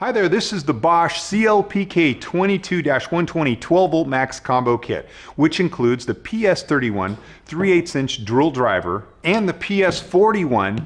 Hi there, this is the BOSCH CLPK22-120 12-volt max combo kit, which includes the PS31 3/8" drill driver and the PS41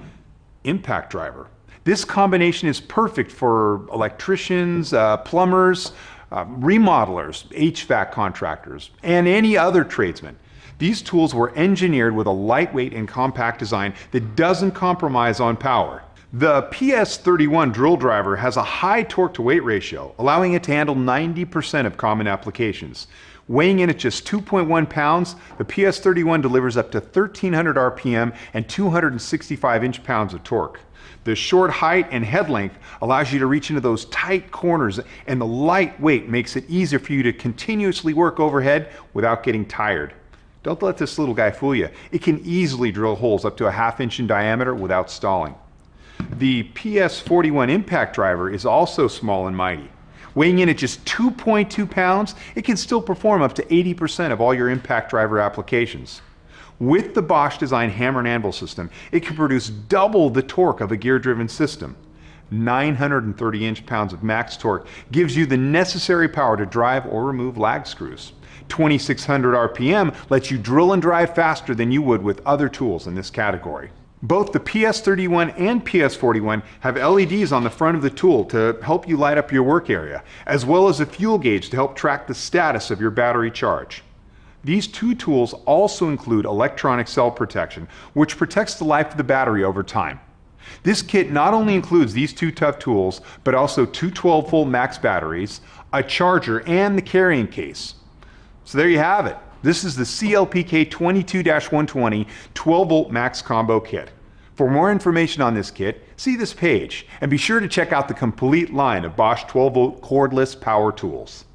impact driver. This combination is perfect for electricians, plumbers, remodelers, HVAC contractors, and any other tradesman. These tools were engineered with a lightweight and compact design that doesn't compromise on power. The PS31 drill driver has a high torque to weight ratio, allowing it to handle 90% of common applications. Weighing in at just 2.1 pounds, the PS31 delivers up to 1300 RPM and 265 inch-pounds of torque. The short height and head length allows you to reach into those tight corners, and the light weight makes it easier for you to continuously work overhead without getting tired. Don't let this little guy fool you. It can easily drill holes up to a ½ inch in diameter without stalling. The PS41 impact driver is also small and mighty. Weighing in at just 2.2 pounds, it can still perform up to 80% of all your impact driver applications. With the BOSCH design hammer and anvil system, it can produce double the torque of a gear-driven system. 930 inch-pounds of max torque gives you the necessary power to drive or remove lag screws. 2600 RPM lets you drill and drive faster than you would with other tools in this category. Both the PS31 and PS41 have LEDs on the front of the tool to help you light up your work area, as well as a fuel gauge to help track the status of your battery charge. These two tools also include electronic cell protection, which protects the life of the battery over time. This kit not only includes these two tough tools, but also two 12-volt max batteries, a charger, and the carrying case. So there you have it. This is the CLPK22-120 12-volt max combo kit. For more information on this kit, see this page, and be sure to check out the complete line of BOSCH 12-volt cordless power tools.